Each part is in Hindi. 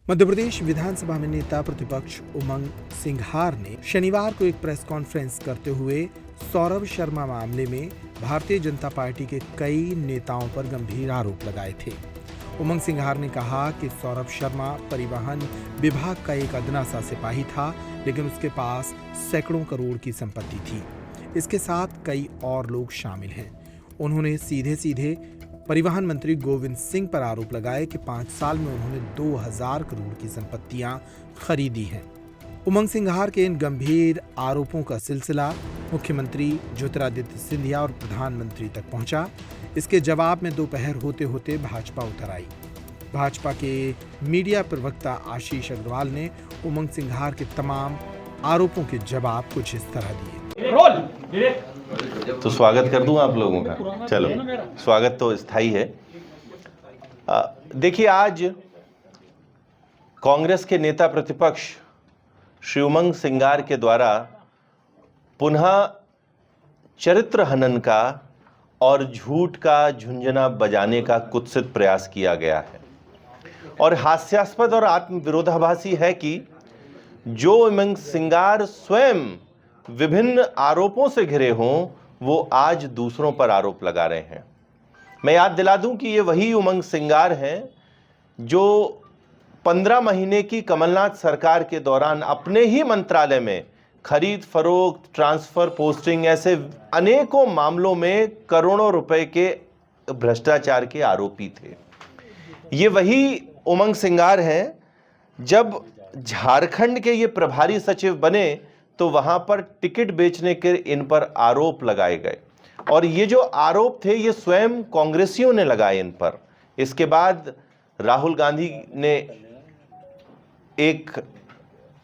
मध्य प्रदेश विधानसभा में नेता प्रतिपक्ष उमंग सिंघार ने शनिवार को एक प्रेस कॉन्फ्रेंस करते हुए सौरभ शर्मा मामले में भारतीय जनता पार्टी के कई नेताओं पर गंभीर आरोप लगाए थे। उमंग सिंघार ने कहा कि सौरभ शर्मा परिवहन विभाग का एक अदना सा सिपाही था, लेकिन उसके पास सैकड़ों करोड़ की संपत्ति थी। इसके साथ कई और लोग शामिल हैं। उन्होंने सीधे सीधे परिवहन मंत्री गोविंद सिंह पर आरोप लगाए कि 5 साल में उन्होंने 2000 करोड़ की संपत्तियां खरीदी हैं। उमंग सिंघार के इन गंभीर आरोपों का सिलसिला मुख्यमंत्री ज्योतिरादित्य सिंधिया और प्रधानमंत्री तक पहुंचा। इसके जवाब में दोपहर होते होते भाजपा उतर आई। भाजपा के मीडिया प्रवक्ता आशीष अग्रवाल ने उमंग सिंघार के तमाम आरोपों के जवाब कुछ इस तरह दिए। तो स्वागत कर दूं आप लोगों का। चलो, स्वागत तो स्थायी है। देखिए, आज कांग्रेस के नेता प्रतिपक्ष श्री उमंग सिंघार के द्वारा पुनः चरित्र हनन का और झूठ का झुंझुना बजाने का कुत्सित प्रयास किया गया है। और हास्यास्पद और आत्मविरोधाभासी है कि जो उमंग सिंघार स्वयं विभिन्न आरोपों से घिरे हों, वो आज दूसरों पर आरोप लगा रहे हैं। मैं याद दिला दूं कि ये वही उमंग सिंघार हैं जो 15 महीने की कमलनाथ सरकार के दौरान अपने ही मंत्रालय में खरीद फरोख्त, ट्रांसफर, पोस्टिंग ऐसे अनेकों मामलों में करोड़ों रुपए के भ्रष्टाचार के आरोपी थे। ये वही उमंग सिंघार हैं जब झारखंड के ये प्रभारी सचिव बने तो वहां पर टिकट बेचने के इन पर आरोप लगाए गए, और ये जो आरोप थे ये स्वयं कांग्रेसियों ने लगाए इन पर। इसके बाद राहुल गांधी ने एक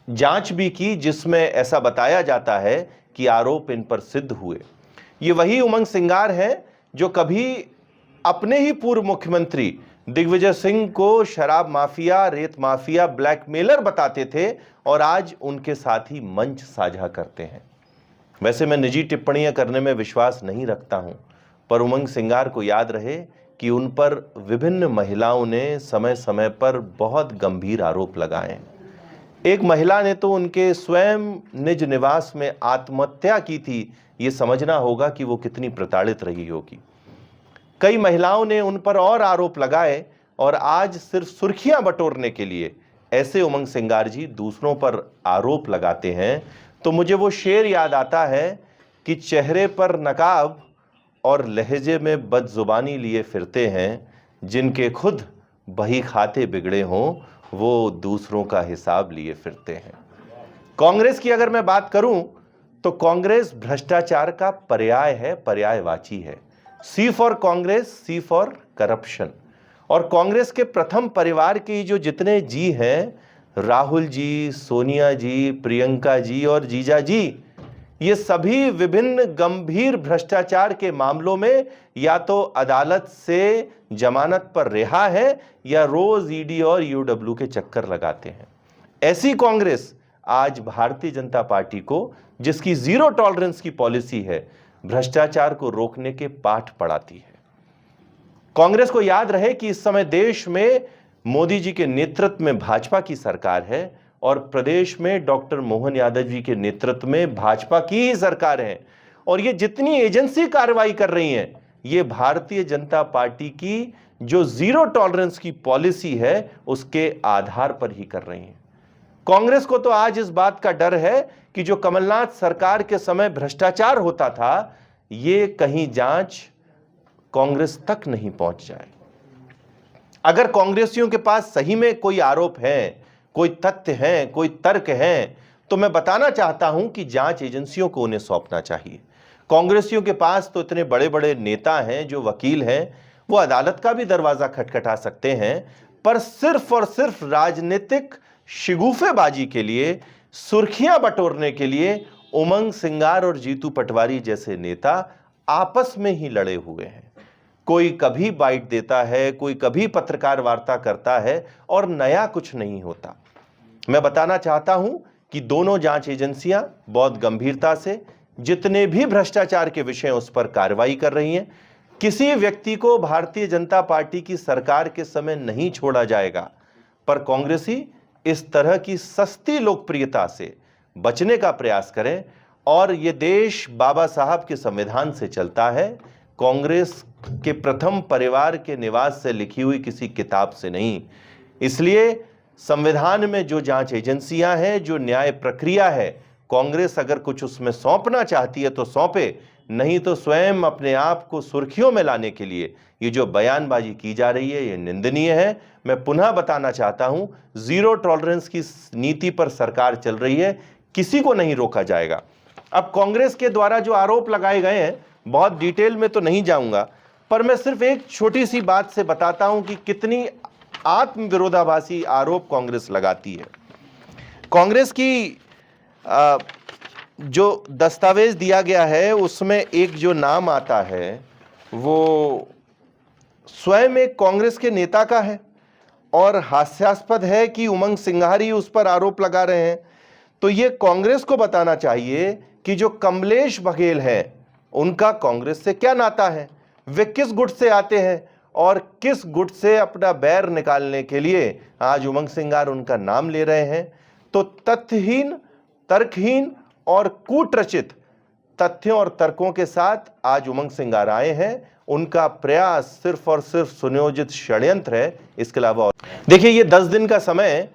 जांच भी की जिसमें ऐसा बताया जाता है कि आरोप इन पर सिद्ध हुए। ये वही उमंग सिंघार हैं जो कभी अपने ही पूर्व मुख्यमंत्री दिग्विजय सिंह को शराब माफिया, रेत माफिया, ब्लैकमेलर बताते थे और आज उनके साथ ही मंच साझा करते हैं। वैसे मैं निजी टिप्पणियां करने में विश्वास नहीं रखता हूं, पर उमंग सिंघार को याद रहे कि उन पर विभिन्न महिलाओं ने समय समय पर बहुत गंभीर आरोप लगाए हैं। एक महिला ने तो उनके स्वयं निज निवास में आत्महत्या की थी। ये समझना होगा कि वो कितनी प्रताड़ित रही होगी। कई महिलाओं ने उन पर और आरोप लगाए और आज सिर्फ सुर्खियां बटोरने के लिए ऐसे उमंग सिंघार जी दूसरों पर आरोप लगाते हैं। तो मुझे वो शेर याद आता है कि चेहरे पर नकाब और लहजे में बदजुबानी लिए फिरते हैं, जिनके खुद बही खाते बिगड़े हों वो दूसरों का हिसाब लिए फिरते हैं। कांग्रेस की अगर मैं बात करूं तो कांग्रेस भ्रष्टाचार का पर्याय है, पर्यायवाची है। C for Congress, C for corruption. और कांग्रेस के प्रथम परिवार के जो जितने जी हैं, राहुल जी, सोनिया जी, प्रियंका जी और जीजा जी, ये सभी विभिन्न गंभीर भ्रष्टाचार के मामलों में या तो अदालत से जमानत पर रिहा है या रोज ईडी और यूडब्ल्यू के चक्कर लगाते हैं। ऐसी कांग्रेस आज भारतीय जनता पार्टी को, जिसकी जीरो टॉलरेंस की पॉलिसी है, भ्रष्टाचार को रोकने के पाठ पढ़ाती है। कांग्रेस को याद रहे कि इस समय देश में मोदी जी के नेतृत्व में भाजपा की सरकार है और प्रदेश में डॉक्टर मोहन यादव जी के नेतृत्व में भाजपा की ही सरकार है, और ये जितनी एजेंसी कार्रवाई कर रही हैं ये भारतीय जनता पार्टी की जो जीरो टॉलरेंस की पॉलिसी है उसके आधार पर ही कर रही हैं। कांग्रेस को तो आज इस बात का डर है कि जो कमलनाथ सरकार के समय भ्रष्टाचार होता था, ये कहीं जांच कांग्रेस तक नहीं पहुंच जाए। अगर कांग्रेसियों के पास सही में कोई आरोप है, कोई तथ्य हैं, कोई तर्क हैं, तो मैं बताना चाहता हूं कि जांच एजेंसियों को उन्हें सौंपना चाहिए। कांग्रेसियों के पास तो इतने बड़े बड़े नेता हैं, जो वकील हैं, वो अदालत का भी दरवाजा खटखटा सकते हैं, पर सिर्फ और सिर्फ राजनीतिक शिगुफेबाजी के लिए, सुर्खियां बटोरने के लिए उमंग सिंघार और जीतू पटवारी जैसे नेता आपस में ही लड़े हुए हैं। कोई कभी बाइट देता है, कोई कभी पत्रकार वार्ता करता है और नया कुछ नहीं होता। मैं बताना चाहता हूं कि दोनों जांच एजेंसियां बहुत गंभीरता से जितने भी भ्रष्टाचार के विषय उस पर कार्रवाई कर रही हैं। किसी व्यक्ति को भारतीय जनता पार्टी की सरकार के समय नहीं छोड़ा जाएगा। पर कांग्रेसी इस तरह की सस्ती लोकप्रियता से बचने का प्रयास करें। और ये देश बाबा साहब के संविधान से चलता है, कांग्रेस के प्रथम परिवार के निवास से लिखी हुई किसी किताब से नहीं। इसलिए संविधान में जो जांच एजेंसियां हैं, जो न्याय प्रक्रिया है, कांग्रेस अगर कुछ उसमें सौंपना चाहती है तो सौंपे, नहीं तो स्वयं अपने आप को सुर्खियों में लाने के लिए ये जो बयानबाजी की जा रही है, ये निंदनीय है। मैं पुनः बताना चाहता हूं, जीरो टॉलरेंस की नीति पर सरकार चल रही है, किसी को नहीं रोका जाएगा। अब कांग्रेस के द्वारा जो आरोप लगाए गए हैं, बहुत डिटेल में तो नहीं जाऊंगा, पर मैं सिर्फ एक छोटी सी बात से बताता हूं कि कितनी आत्मविरोधाभासी आरोप कांग्रेस लगाती है। कांग्रेस की जो दस्तावेज दिया गया है उसमें एक जो नाम आता है वो स्वयं एक कांग्रेस के नेता का है, और हास्यास्पद है कि उमंग सिंघार उस पर आरोप लगा रहे हैं। तो ये कांग्रेस को बताना चाहिए कि जो कमलेश बघेल है उनका कांग्रेस से क्या नाता है, वे किस गुट से आते हैं और किस गुट से अपना बैर निकालने के लिए आज उमंग सिंघार उनका नाम ले रहे हैं। तो तथ्यहीन, तर्कहीन और कूटरचित तथ्यों और तर्कों के साथ आज उमंग सिंघार आए हैं। उनका प्रयास सिर्फ और सिर्फ सुनियोजित षड्यंत्र है, इसके अलावा और देखिए, ये 10 दिन का समय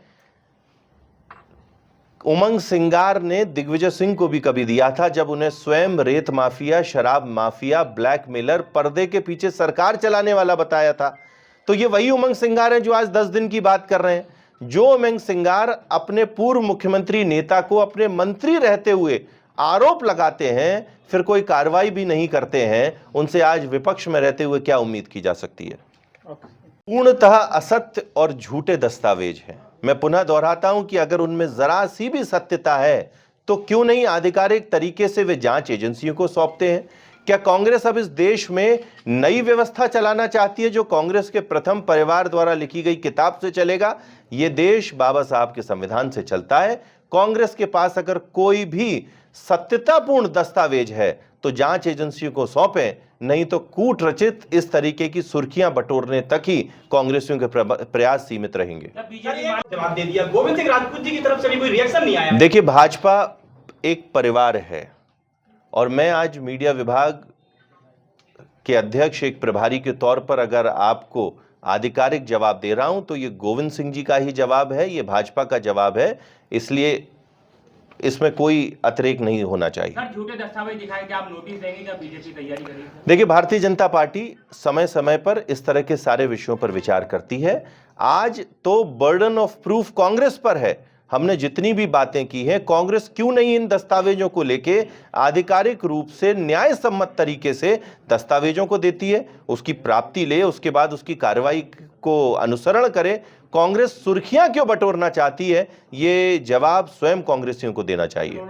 उमंग सिंघार ने दिग्विजय सिंह को भी कभी दिया था, जब उन्हें स्वयं रेत माफिया, शराब माफिया, ब्लैकमेलर, पर्दे के पीछे सरकार चलाने वाला बताया था। तो ये वही उमंग सिंघार है जो आज 10 दिन की बात कर रहे हैं। जो उमंग सिंघार अपने पूर्व मुख्यमंत्री नेता को अपने मंत्री रहते हुए आरोप लगाते हैं, फिर कोई कार्रवाई भी नहीं करते हैं, उनसे आज विपक्ष में रहते हुए क्या उम्मीद की जा सकती है। पूर्णतः असत्य और झूठे दस्तावेज हैं। मैं पुनः दोहराता हूं कि अगर उनमें जरा सी भी सत्यता है तो क्यों नहीं आधिकारिक तरीके से वे जांच एजेंसियों को सौंपते हैं। क्या कांग्रेस अब इस देश में नई व्यवस्था चलाना चाहती है जो कांग्रेस के प्रथम परिवार द्वारा लिखी गई किताब से चलेगा? यह देश बाबा साहब के संविधान से चलता है। कांग्रेस के पास अगर कोई भी सत्यतापूर्ण दस्तावेज है तो जांच एजेंसियों को सौंपें, नहीं तो कूट रचित इस तरीके की सुर्खियां बटोरने तक ही कांग्रेसियों के प्रयास सीमित रहेंगे। जवाब दे दिया, गोविंद सिंह राजपूत जी की तरफ से भी कोई रिएक्शन नहीं आया। देखिए, भाजपा एक परिवार है और मैं आज मीडिया विभाग के अध्यक्ष, एक प्रभारी के तौर पर अगर आपको आधिकारिक जवाब दे रहा हूं तो ये गोविंद सिंह जी का ही जवाब है, ये भाजपा का जवाब है, इसलिए इसमें कोई अतिरेक नहीं होना चाहिए। सर, झूठे दस्तावेज दिखाए कि आप नोटिस देंगे, क्या बीजेपी तैयारी करेगी? देखिए, भारतीय जनता पार्टी समय समय पर इस तरह के सारे विषयों पर विचार करती है। आज तो बर्डन ऑफ प्रूफ कांग्रेस पर है। हमने जितनी भी बातें की हैं, कांग्रेस क्यों नहीं इन दस्तावेजों को लेके आधिकारिक रूप से न्याय सम्मत तरीके से दस्तावेजों को देती है, उसकी प्राप्ति ले, उसके बाद उसकी कार्रवाई को अनुसरण करे। कांग्रेस सुर्खियां क्यों बटोरना चाहती है, ये जवाब स्वयं कांग्रेसियों को देना चाहिए।